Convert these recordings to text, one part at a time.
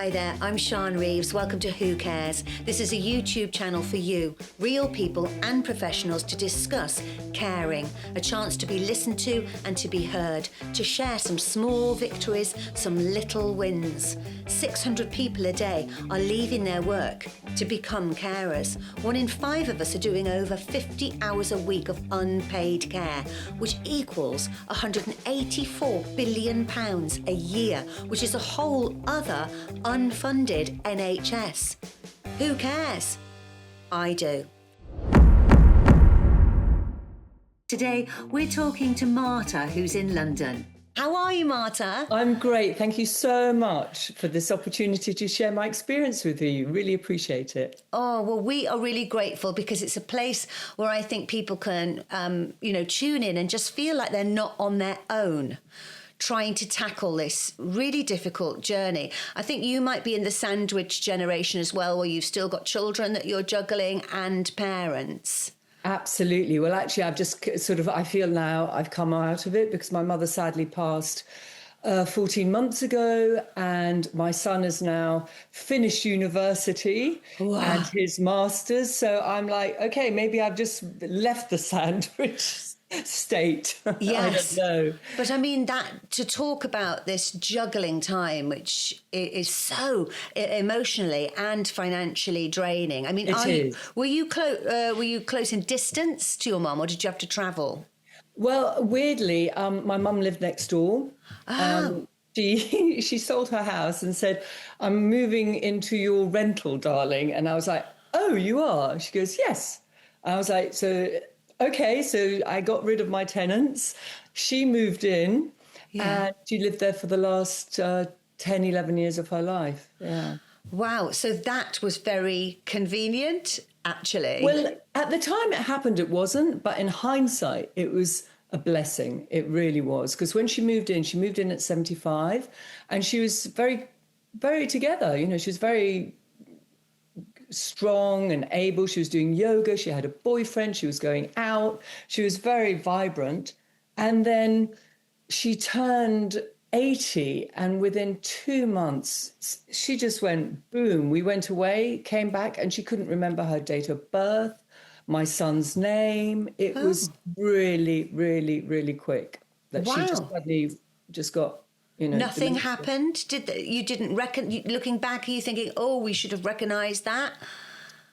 Hi there, I'm Sian Reeves. Welcome to Who Cares? This is a YouTube channel for you, real people and professionals, to discuss caring, a chance to be listened to and to be heard, to share some small victories, some little wins. 600 people a day are leaving their work to become carers. 1 in 5 of us are doing over 50 hours a week of unpaid care, which equals £184 billion a year, which is a whole other unfunded NHS. Who cares? I do. Today, we're talking to Marta, who's in London. How are you, Marta? I'm great. Thank you so much for this opportunity to share my experience with you. Really appreciate it. Oh, well, we are really grateful because it's a place where I think people can, tune in and just feel like they're not on their own trying to tackle this really difficult journey. I think you might be in the sandwich generation as well, where you've still got children that you're juggling and parents. Absolutely. Well, actually, I feel now I've come out of it because my mother sadly passed 14 months ago, and my son has now finished university and his master's. So I'm like, okay, maybe I've just left the sandwich state. Yes. I don't know. But I mean, that to talk about this juggling time, which is so emotionally and financially draining. I mean, were you close in distance to your mum, or did you have to travel? Well, weirdly, my mum lived next door. Oh. She sold her house and said, "I'm moving into your rental, darling." And I was like, "Oh, you are?" She goes, "Yes." I was like, okay, so I got rid of my tenants. She moved in and she lived there for the last 10, 11 years of her life. Yeah. Wow. So that was very convenient, actually. Well, at the time it happened, it wasn't. But in hindsight, it was a blessing. It really was. Because when she moved in at 75, and she was very, very together. You know, she was very strong and able. She was doing yoga. She had a boyfriend. She was going out. She was very vibrant. And then she turned 80, and within 2 months, she just went boom. We went away, came back, and she couldn't remember her date of birth, my son's name. It was really, really, really quick that she just suddenly just got, Nothing dementia. happened? You didn't reckon, looking back, are you thinking, oh, we should have recognised that?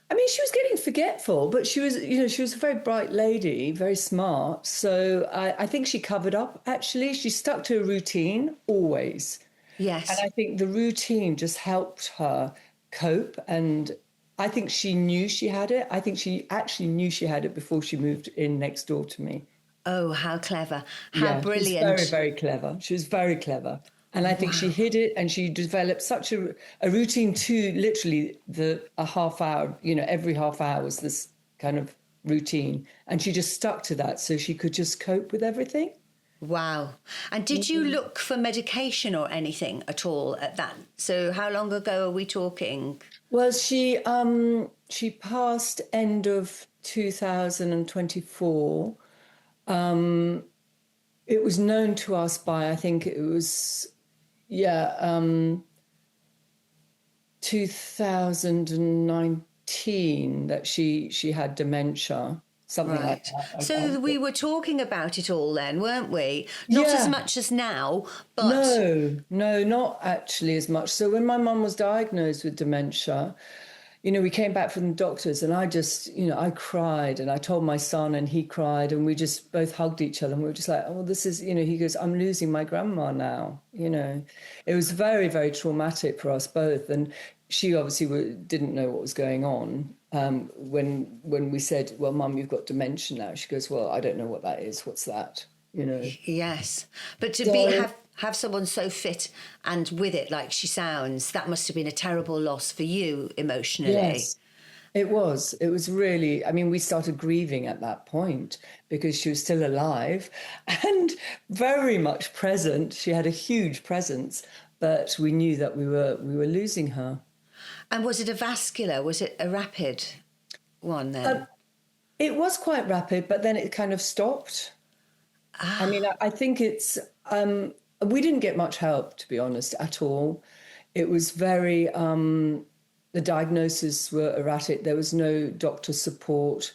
I mean, she was getting forgetful, but she was a very bright lady, very smart. So I think she covered up, actually. She stuck to a routine, always. Yes. And I think the routine just helped her cope. And I think she knew she had it. I think she actually knew she had it before she moved in next door to me. Oh, how clever. How brilliant. She was very, very clever. She was very clever. And I think she hid it, and she developed such a routine too, literally a half hour, every half hour was this kind of routine. And she just stuck to that so she could just cope with everything. Wow. And did you look for medication or anything at all at that? So how long ago are we talking? Well, she passed end of 2024. It was known to us by, I think it was, 2019 that she had dementia, something like that. So we were talking about it all then, weren't we? Not as much as now, but... No, not actually as much. So when my mum was diagnosed with dementia, we came back from the doctors, and I just, I cried, and I told my son, and he cried, and we just both hugged each other, and we were just like, oh, this is, he goes, I'm losing my grandma now. It was very, very traumatic for us both. And she obviously didn't know what was going on. When we said, well, Mum, you've got dementia now, she goes, well, I don't know what that is. What's that? Yes. But to have someone so fit and with it like she sounds, that must have been a terrible loss for you emotionally. Yes, it was. It was really, I mean, we started grieving at that point because she was still alive and very much present. She had a huge presence, but we knew that we were losing her. And was it was it a rapid one then? It was quite rapid, but then it kind of stopped. I mean, I think it's... we didn't get much help, to be honest, at all. It was very, the diagnoses were erratic. There was no doctor support.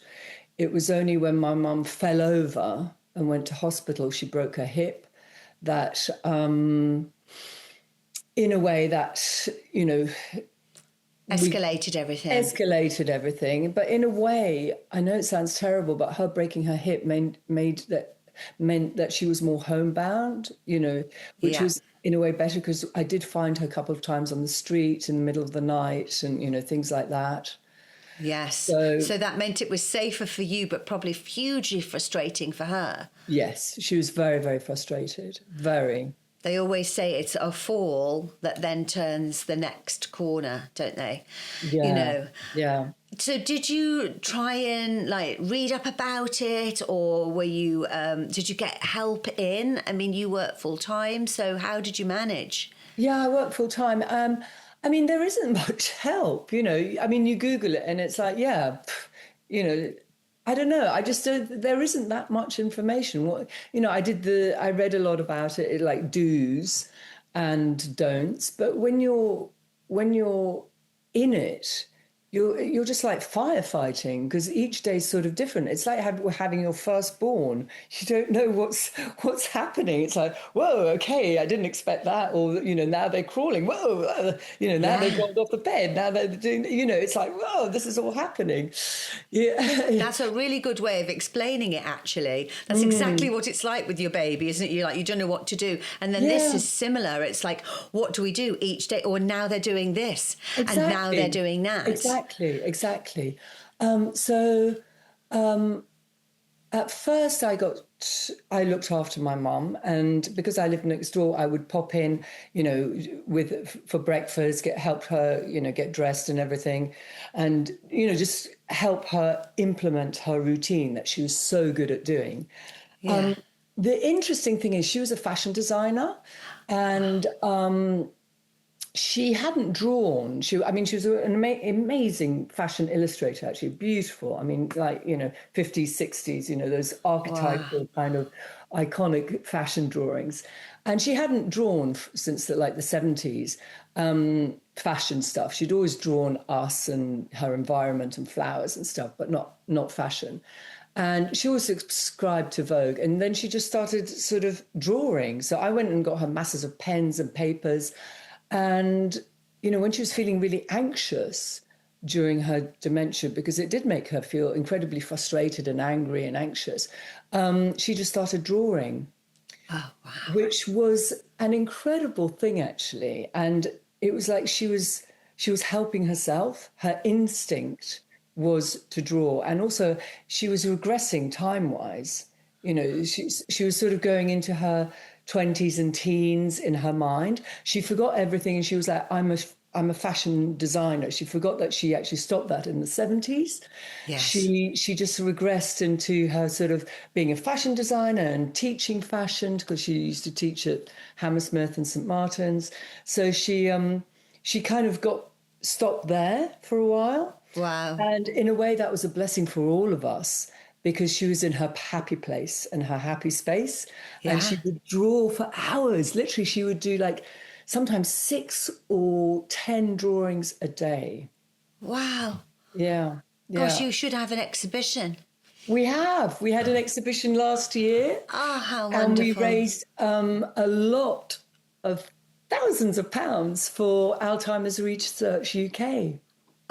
It was only when my mum fell over and went to hospital, she broke her hip, that in a way that, you know, Escalated everything. escalated everything. But in a way, I know it sounds terrible, but her breaking her hip meant that she was more homebound, you know, which Yeah. was in a way better, because I did find her a couple of times on the street in the middle of the night and, you know, things like that. Yes. So So that meant it was safer for you, but probably hugely frustrating for her. yes, she was very, very frustrated. Very. They always say it's a fall that then turns the next corner, don't they? You Yeah. know. Yeah. So did you try and like read up about it, or were you did you get help in? I mean, you work full time, so how did you manage? Yeah, I work full time. I mean, there isn't much help, you know. I mean, you Google it and it's like, yeah, you know, I don't know. I just don't, there isn't that much information. What, you know, I read a lot about it, like do's and don'ts. But when you're in it, you're just like firefighting, because each day's sort of different. It's like having your firstborn. You don't know what's happening. It's like, whoa, okay, I didn't expect that. Or, you know, now they're crawling. Whoa, you know, now they've Yeah. rolled off the bed. Now they're doing, you know, it's like, whoa, this is all happening. Yeah. That's a really good way of explaining it, actually. That's exactly what it's like with your baby, isn't it? You're like, you don't know what to do. And then this Yeah. is similar. It's like, what do we do each day? Or now they're doing this, and now they're Exactly. doing that. Exactly. So at first I looked after my mum, and because I lived next door, I would pop in, you know, for breakfast, help her, you know, get dressed and everything, and, you know, just help her implement her routine that she was so good at doing. Yeah. The interesting thing is she was a fashion designer, and she hadn't drawn. I mean, she was an amazing fashion illustrator, actually, beautiful. I mean, like, you know, 50s, 60s, you know, those Wow. archetypal kind of iconic fashion drawings. And she hadn't drawn since the 70s, fashion stuff. She'd always drawn us and her environment and flowers and stuff, but not fashion. And she always subscribed to Vogue. And then she just started sort of drawing. So I went and got her masses of pens and papers. And, you know, when she was feeling really anxious during her dementia, because it did make her feel incredibly frustrated and angry and anxious, she just started drawing, Oh, wow. which was an incredible thing, actually. And it was like she was helping herself. Her instinct was to draw, and also she was regressing time-wise. You know, she was sort of going into her 20s and teens in her mind. She forgot everything, and she was like, I'm a fashion designer. She forgot that she actually stopped that in the 70s. Yes. She just regressed into her sort of being a fashion designer and teaching fashion, because she used to teach at Hammersmith and St. Martin's. So she kind of got stopped there for a while. Wow. And in a way, that was a blessing for all of us, because she was in her happy place and her happy space. And Yeah. she would draw for hours. Literally, she would do like sometimes 6 or 10 drawings a day. Wow. Yeah, Gosh, yeah. you should have an exhibition. We have. We had an exhibition last year, Ah, how and we wonderful. raised a lot of thousands of pounds for Alzheimer's Research UK.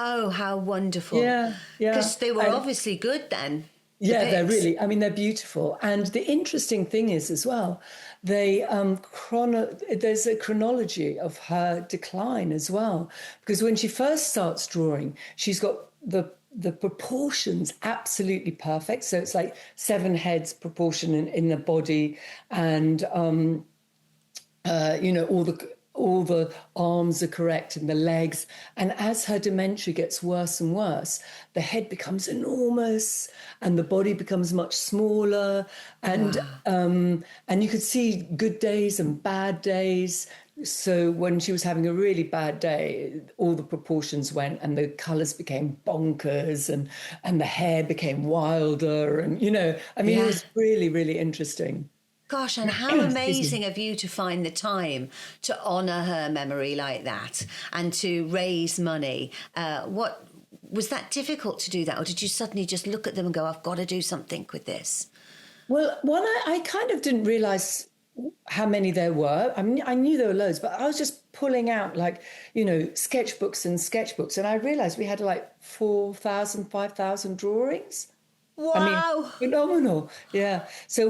Oh, how wonderful. Yeah, yeah. Because they were And obviously good then, the yeah, they're pics. really, I mean, they're beautiful. And the interesting thing is as well, they there's a chronology of her decline as well. Because when she first starts drawing, she's got the proportions absolutely perfect. So it's like 7 heads proportion in the body, and you know, all the arms are correct and the legs. And as her dementia gets worse and worse, the head becomes enormous and the body becomes much smaller. Wow. And you could see good days and bad days. So when she was having a really bad day, all the proportions went and the colors became bonkers, and the hair became wilder. And, you know, I mean, it Yeah. was really, really interesting. Gosh, and how Excuse me. amazing of you to find the time to honour her memory like that and to raise money. What was that difficult to do that, or did you suddenly just look at them and go, "I've got to do something with this"? Well, one, I kind of didn't realize how many there were. I mean, I knew there were loads, but I was just pulling out like, sketchbooks and sketchbooks. And I realized we had like 4,000, 5,000 drawings. I mean, Wow, phenomenal. Yeah. So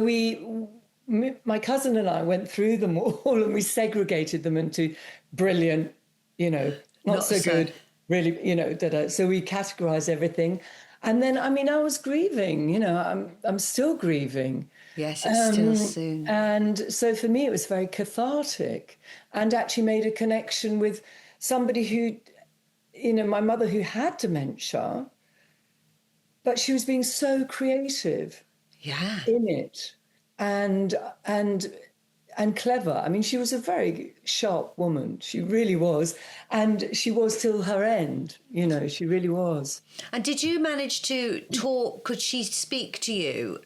my cousin and I went through them all and we segregated them into brilliant, not not so so. good, really, da-da. So we categorized everything. And then, I mean, I was grieving, I'm still grieving. Yes, it's still soon. And so for me, it was very cathartic and actually made a connection with somebody who, my mother who had dementia, but she was being so creative Yeah. in it and and and clever. I mean, she was a very sharp woman. She really was. And she was till her end, she really was. And did you manage to talk? Could she speak to you?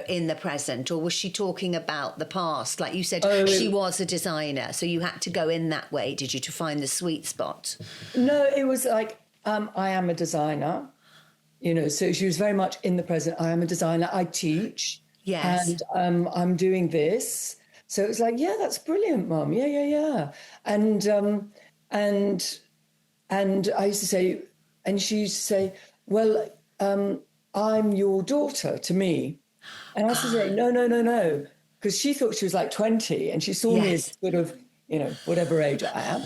In the present, or was she talking about the past? Like you said, Oh, she was a designer, so you had to go in that way, did you, to find the sweet spot? no, it was like, I am a designer, so she was very much in the present. I am a designer. I teach. Yes. And I'm doing this. So it was like, yeah, that's brilliant, Mum. Yeah, yeah, yeah. And I used to say, and she used to say, well, I'm your daughter to me. And I used to say, no, no, no, no, because she thought she was like 20 and she saw me as Yes. sort of, whatever age I am.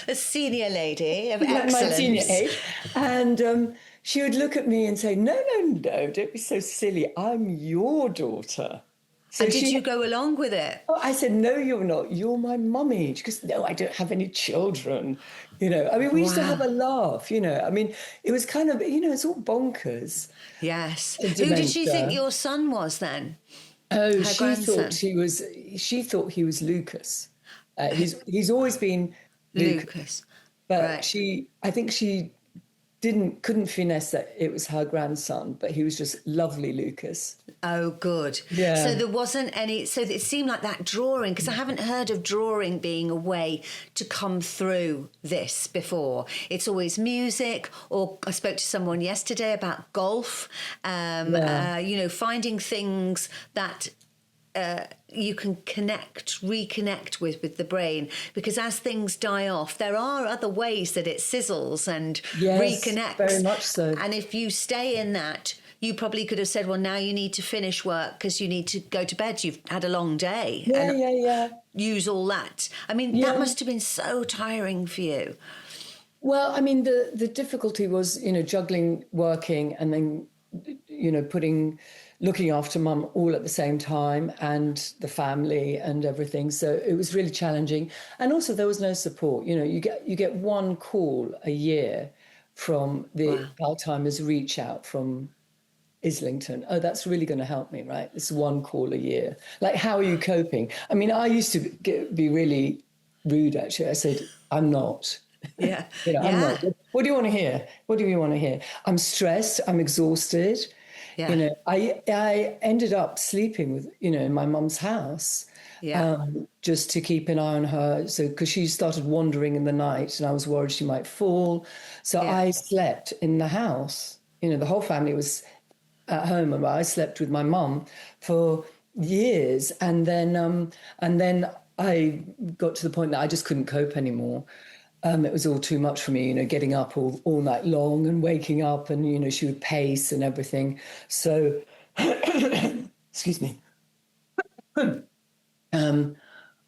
A senior lady of Like my senior excellence. age. And she would look at me and say, no, no, no, don't be so silly. I'm your daughter. So And did you go along with it? I said, no, you're not. You're my mummy. She goes, no, I don't have any children. I mean, we used to have Wow. a laugh, I mean, it was kind of, it's all bonkers. Yes. Who did she think Dementia. your son was then? Oh, Her grandson? she thought he was Lucas. He's always been Lucas. Lucas. But Right. I think she couldn't finesse that it was her grandson, but he was just lovely Lucas. Oh, good. Yeah. So there wasn't any, so it seemed like that drawing, because I haven't heard of drawing being a way to come through this before. It's always music, or I spoke to someone yesterday about golf, Yeah. finding things that you can reconnect with the brain, because as things die off, there are other ways that it sizzles and Yes, reconnects. very much so. And if you stay in that, you probably could have said, well, now you need to finish work because you need to go to bed. You've had a long day. Yeah, And yeah, yeah. use all that. I mean, Yeah. that must have been so tiring for you. Well, I mean, the difficulty was, juggling working and then, looking after mum all at the same time and the family and everything. So it was really challenging. And also there was no support. You get one call a year from the Wow. Alzheimer's reach out from Islington. Oh, that's really going to help me, right? It's one call a year. Like, how are you coping? I mean, I used to be really rude, actually. I said, I'm not. Yeah. I'm Yeah. not. What do you want to hear? What do you want to hear? I'm stressed. I'm exhausted. Yeah. I ended up sleeping with, in my mum's house, Yeah. just to keep an eye on her. So, because she started wandering in the night and I was worried she might fall. So Yeah. I slept in the house. The whole family was at home and I slept with my mum for years. And then I got to the point that I just couldn't cope anymore. It was all too much for me, getting up all night long and waking up and, she would pace and everything. So, excuse me.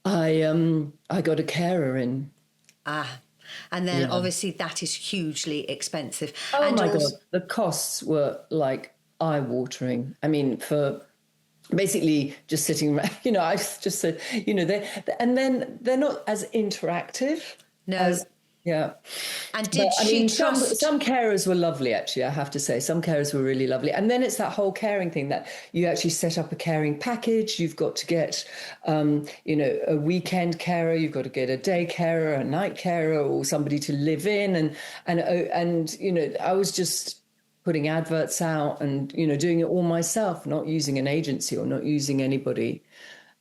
I got a carer in. Ah. And then Yeah. obviously that is hugely expensive. Oh And my also, God. The costs were like eye-watering. I mean, for basically just sitting around, I just said, and then they're not as interactive no. as, yeah. And But did I she mean, trust? some carers were lovely, actually, I have to say. Some carers were really lovely. And then it's that whole caring thing that you actually set up a caring package. You've got to get, a weekend carer. You've got to get a day carer, a night carer, or somebody to live in. And I was just putting adverts out and, doing it all myself, not using an agency or not using anybody.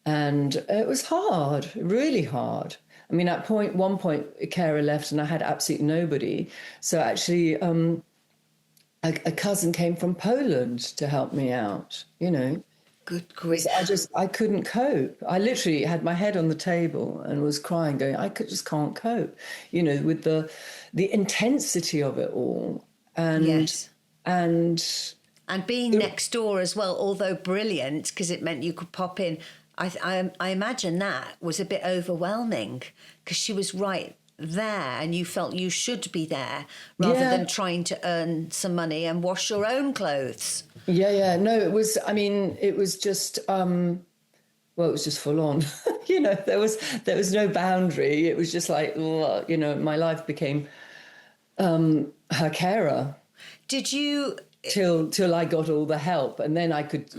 And it was hard, really hard. I mean, at one point, a carer left and I had absolutely nobody. So actually, a cousin came from Poland to help me out, Good grief. I couldn't cope. I literally had my head on the table and was crying, going, just can't cope, with the intensity of it all. And, yes. And being next door as well, although brilliant, because it meant you could pop in. I imagine that was a bit overwhelming because she was right there and you felt you should be there rather than trying to earn some money and wash your own clothes. Yeah. No, it was just, it was just full on. There was no boundary. It was just like, my life became her carer. Did you? Till I got all the help, and then I could,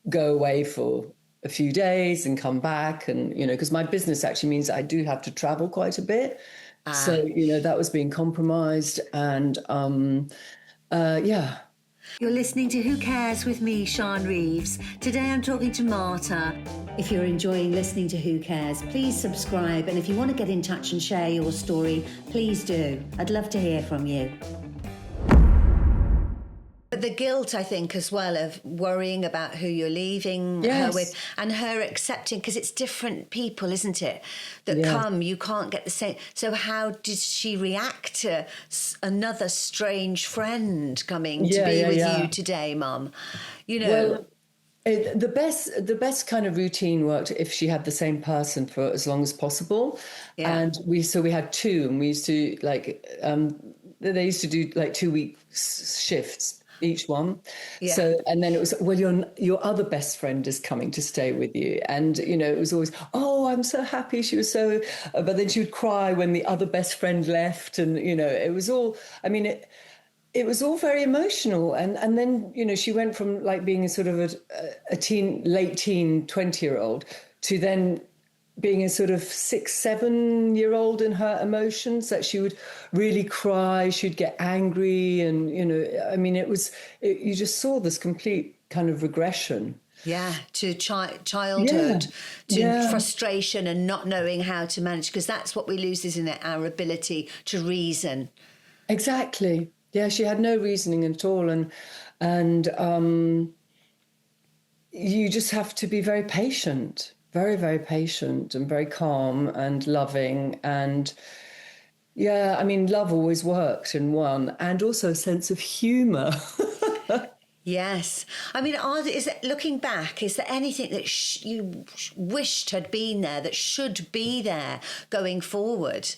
go away for a few days and come back, and because my business actually means I do have to travel quite a bit, so that was being compromised, and yeah. You're listening to Who Cares with me, Sian Reeves. Today I'm talking to Marta. If you're enjoying listening to Who Cares, please subscribe, and if you want to get in touch and share your story, please do. I'd love to hear from you. But the guilt, I think, as well, of worrying about who you're leaving her with and her accepting, because it's different people, isn't it, that come, you can't get the same. So how did she react to another strange friend coming to be with you today, Mum? Well, the best kind of routine worked if she had the same person for as long as possible. And we had two, and we used to they used to do like 2-week shifts each one. So, and then it was, well, your other best friend is coming to stay with you. And, it was always, oh, I'm so happy. She was so, but then she would cry when the other best friend left. And, it was all, it was all very emotional. And then, she went from like being a sort of a teen, late teen, 20-year-old to then being a sort of 6-7-year-old in her emotions, that she would really cry, she'd get angry. And, you just saw this complete kind of regression. Yeah, to childhood, to frustration and not knowing how to manage, because that's what we lose, isn't it? Our ability to reason. Exactly. Yeah, she had no reasoning at all. And you just have to be very patient. Very, very patient and very calm and loving. And love always worked in one, and also a sense of humour. Yes. Looking back, is there anything that you wished had been there that should be there going forward?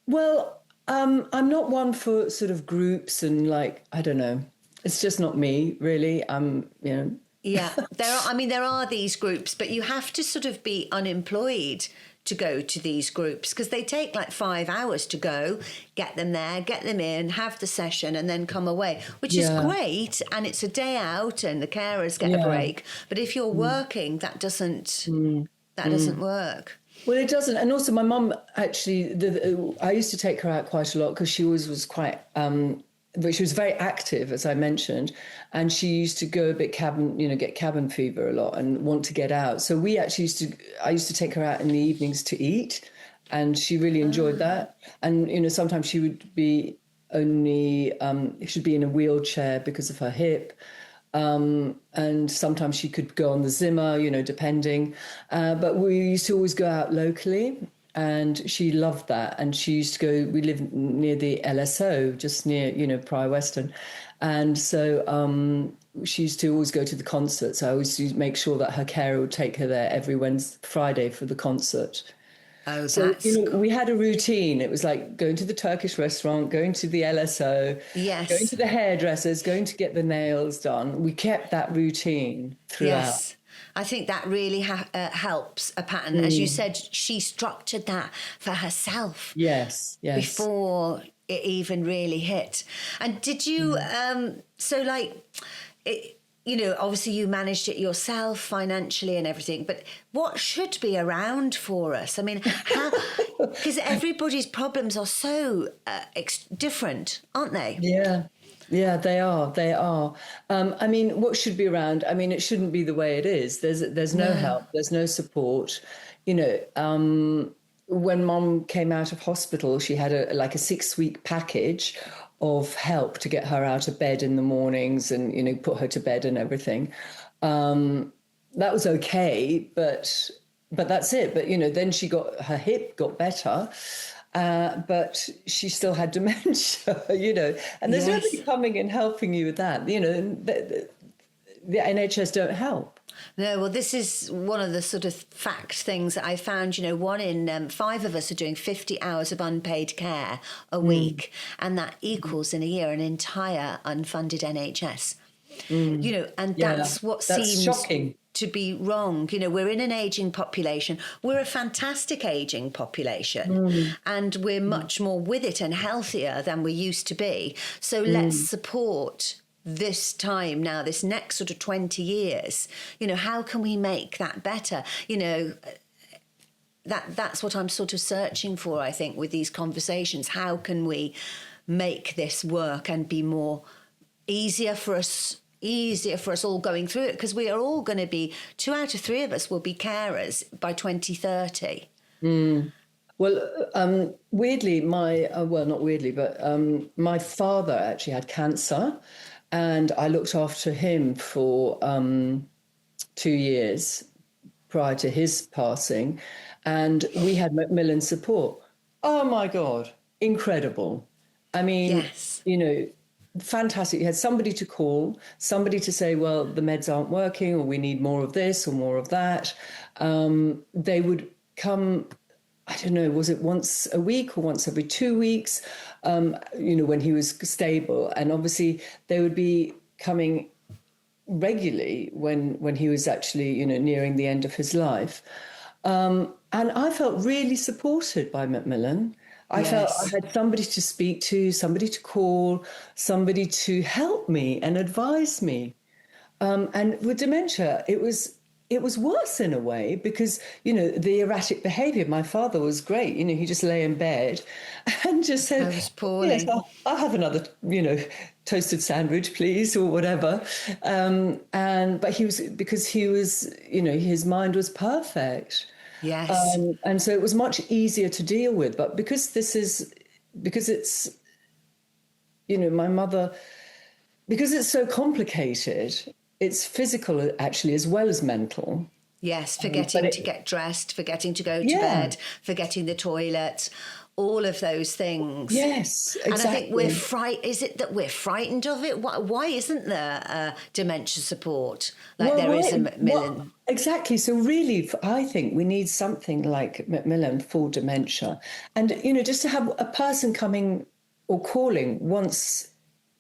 Well, I'm not one for sort of groups and I don't know. It's just not me, really. Yeah, there are these groups, but you have to sort of be unemployed to go to these groups, because they take like 5 hours to go, get them there, get them in, have the session and then come away, which is great. And it's a day out and the carers get a break. But if you're working, that doesn't work. Well, it doesn't. And also my mum, actually, I used to take her out quite a lot because she always was quite... but she was very active, as I mentioned, and she used to go a bit get cabin fever a lot and want to get out. So I used to take her out in the evenings to eat, and she really enjoyed that. And, sometimes she would be she'd be in a wheelchair because of her hip. And sometimes she could go on the Zimmer, depending. But we used to always go out locally. And she loved that. And she used to go, we live near the LSO, just near, Prior Western. And so she used to always go to the concerts. I always used to make sure that her carer would take her there every Friday for the concert. Oh, so, that's we had a routine. It was like going to the Turkish restaurant, going to the LSO, going to the hairdressers, going to get the nails done. We kept that routine throughout. Yes. I think that really helps a pattern. As you said, she structured that for herself. Yes. Before it even really hit. And did you, obviously you managed it yourself financially and everything, but what should be around for us? I mean, how, because everybody's problems are so different, aren't they? Yeah. Yeah, they are. They are. I mean, what should be around? I mean, it shouldn't be the way it is. There's no No. help. There's no support. When Mom came out of hospital, she had a 6-week package of help to get her out of bed in the mornings and put her to bed and everything. That was okay, but that's it. But then her hip got better. But she still had dementia, and there's nobody Yes. coming and helping you with that. The NHS don't help. No, well, this is one of the sort of fact things that I found. 1 in 5 of us are doing 50 hours of unpaid care a week, and that equals in a year an entire unfunded NHS. And Yeah, that's what that's seems shocking. to be wrong. We're in an aging population. We're a fantastic aging population, and we're much more with it and healthier than we used to be. So let's support this time now, this next sort of 20 years. How can we make that better? That's what I'm sort of searching for, I think, with these conversations. How can we make this work and be more easier for us all going through it, because we are all going to be 2 out of 3 of us will be carers by 2030. Well, weirdly, not weirdly, but my father actually had cancer, and I looked after him for 2 years prior to his passing, and we had Macmillan support. Oh my God, incredible. I mean, Yes. fantastic. You had somebody to call, somebody to say, well, the meds aren't working, or we need more of this or more of that. They would come, I don't know, was it once a week or once every 2 weeks, when he was stable. And obviously they would be coming regularly when he was actually, nearing the end of his life. And I felt really supported by Macmillan. I felt I Yes. had somebody to speak to, somebody to call, somebody to help me and advise me. And with dementia, it was worse in a way because, the erratic behavior. My father was great. He just lay in bed and just I said, was yes, poorly. I'll have another, toasted sandwich, please, or whatever. But because he was, his mind was perfect. Yes. And so it was much easier to deal with. But because it's, my mother, because it's so complicated, it's physical actually as well as mental. Yes, But forgetting to get dressed, forgetting to go to yeah, bed, forgetting the toilet, all of those things. yes, And I think exactly. is it that we're frightened of it? Why isn't there dementia support like Well, there is in what Macmillan? exactly? So really, I think we need something like Macmillan for dementia, and just to have a person coming or calling once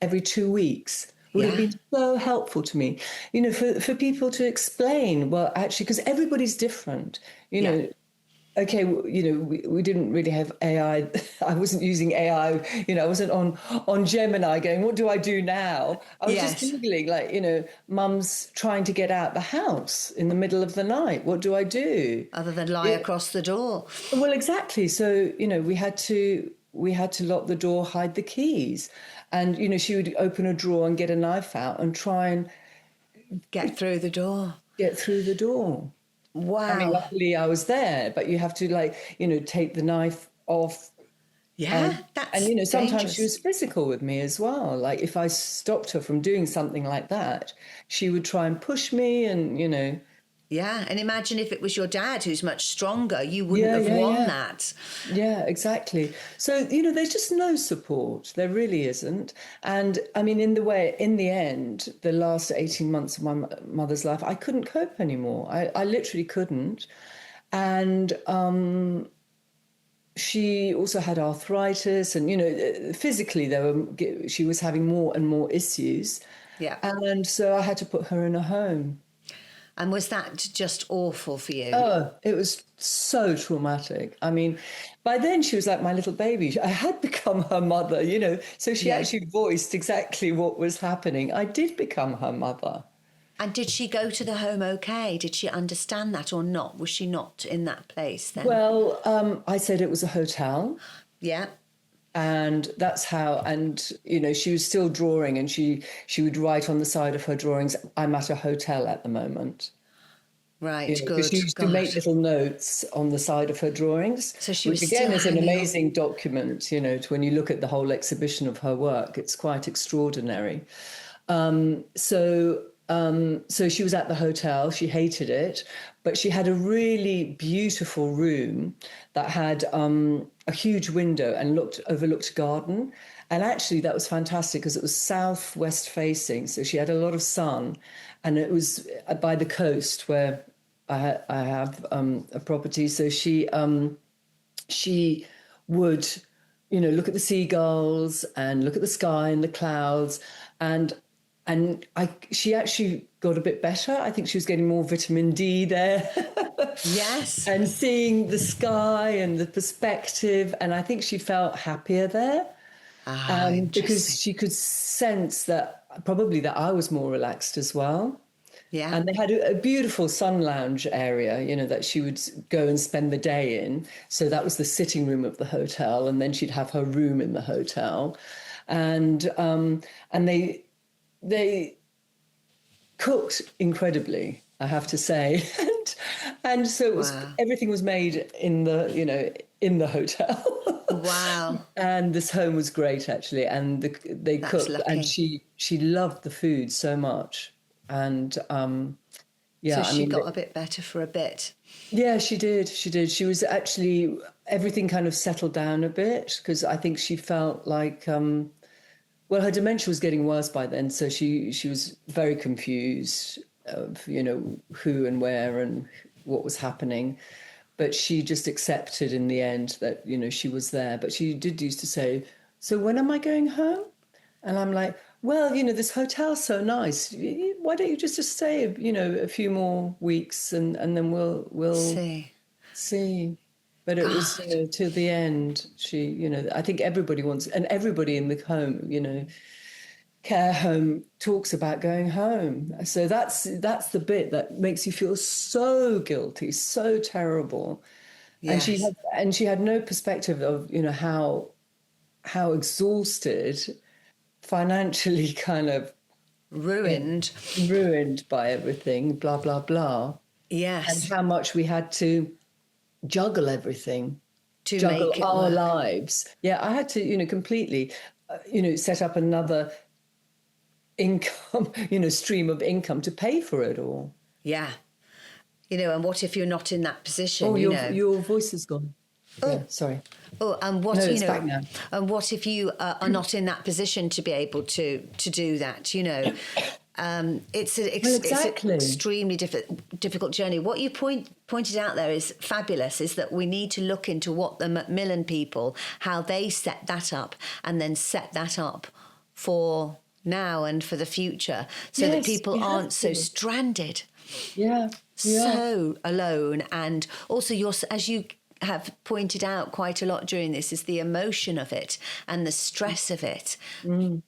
every 2 weeks would have Yeah. been so helpful to me. For people to explain, well, actually, because everybody's different. Yeah. Okay, we didn't really have AI. I wasn't using AI. I wasn't on Gemini going, what do I do now? I was just Yes. Googling, mum's trying to get out the house in the middle of the night. What do I do? Other than lie Yeah, across the door. well, exactly. So, we had to lock the door, hide the keys. And, she would open a drawer and get a knife out and try and Get through the door. get through the door. I mean, Wow. luckily I was there, but you have to take the knife off. Yeah, And that's sometimes she dangerous. was physical with me as well. Like if I stopped her from doing something like that, she would try and push me and. Yeah, and imagine if it was your dad who's much stronger, you wouldn't Yeah, have yeah, won yeah. that. Yeah, exactly. So, there's just no support. There really isn't. And I mean, in the end, the last 18 months of my mother's life, I couldn't cope anymore. I literally couldn't. And she also had arthritis and, physically she was having more and more issues. Yeah. And so I had to put her in a home. And was that just awful for you? Oh, it was so traumatic. I mean, by then she was like my little baby. I had become her mother. So she Yeah. actually voiced exactly what was happening. I did become her mother. And did she go to the home okay? Did she understand that or not? Was she not in that place then? Well, I said it was a hotel. Yeah. And that's how, and, you know, she was still drawing, and she would write on the side of her drawings, "I'm at a hotel at the moment." Right, You know, because good. she used to God. make little notes on the side of her drawings, So she which was again still is an hanging on. amazing document, you know, when you look at the whole exhibition of her work. It's quite extraordinary. So she was at the hotel. She hated it, but she had a really beautiful room that had a huge window and overlooked a garden. And actually, that was fantastic because it was southwest facing. So she had a lot of sun, and it was by the coast where I have a property. So she would, you know, look at the seagulls and look at the sky and the clouds, and she actually got a bit better. I think she was getting more vitamin D there. Yes. And seeing the sky and the perspective, and I think she felt happier there. Ah, Because interesting. she could sense that probably that I was more relaxed as well. Yeah. And they had a beautiful sun lounge area, you know, that she would go and spend the day in. So that was the sitting room of the hotel, and then she'd have her room in the hotel, and they cooked incredibly, I have to say, and so it was Wow. everything was made in the, you know, in the hotel. Wow. And this home was great actually, and they That's cooked, and lucky. she loved the food so much, and So yeah, I she mean, got a bit better for a bit. yeah, she did. She did. She was actually, everything kind of settled down a bit because I think she felt like, well, her dementia was getting worse by then. So she was very confused of, you know, who and where and what was happening. But she just accepted in the end that, you know, she was there. But she did used to say, "So when am I going home?" And I'm like, "Well, you know, this hotel's so nice. Why don't you just stay, you know, a few more weeks, and then we'll See. see." But it was, you God. know, till the end. She, you know, I think everybody wants, and everybody in the home, you know, care home talks about going home. So that's the bit that makes you feel so guilty, so terrible. Yes. And she had no perspective of, you know, how exhausted, financially kind of, you Ruined. know, ruined by everything, blah, blah, blah. And Yes. how much we had to juggle everything, To juggle make it our work. lives. Yeah, I had to, you know, completely, you know, set up another income, you know, stream of income to pay for it all. Yeah. You know, and what if you're not in that position, Oh, you know? your voice is gone. Yeah, Oh, sorry. oh, and No, what, you it's know, back now. and what if you are not in that position to be able to do that, you know? Well, It's an exactly. extremely difficult journey. What you pointed out there is fabulous. Is that we need to look into what the Macmillan people, how they set that up, and then set that up for now and for the future, so that Yes, people we have aren't so to. stranded, Yeah, yeah. so alone. And also, as you have pointed out quite a lot during this, is the emotion of it and the stress of it. Mm,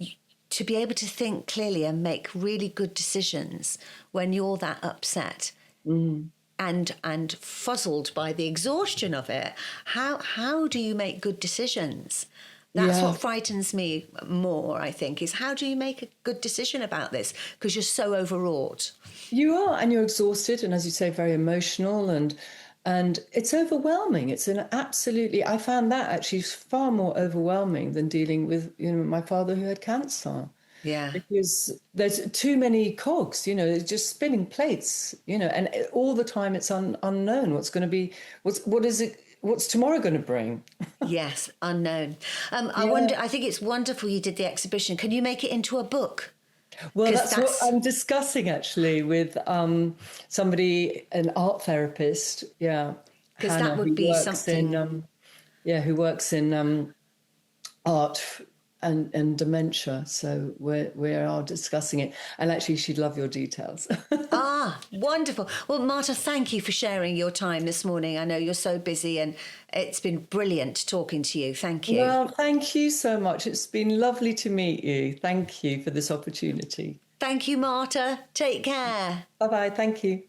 To be able to think clearly and make really good decisions when you're that upset mm. and fuzzled by the exhaustion of it, how do you make good decisions? That's Yeah, what frightens me more, I think, is how do you make a good decision about this because you're so overwrought. you are, and you're exhausted, and as you say, very emotional, and it's overwhelming. It's an absolutely. I found that actually far more overwhelming than dealing with, you know, my father who had cancer. Yeah. Because there's too many cogs, you know, it's just spinning plates, you know, and all the time it's unknown what's going to be, what's tomorrow going to bring. Yes, unknown. Yeah. I think it's wonderful you did the exhibition. Can you make it into a book? Well, Because that's what that's I'm discussing actually with somebody, an art therapist, yeah, because that Hannah, would be something. who works in art and dementia. So we are discussing it, and actually, she'd love your details. Ah, wonderful. Well, Marta, thank you for sharing your time this morning. I know you're so busy and it's been brilliant talking to you. Thank you. Well, thank you so much. It's been lovely to meet you. Thank you for this opportunity. Thank you, Marta. Take care. Bye-bye. Thank you.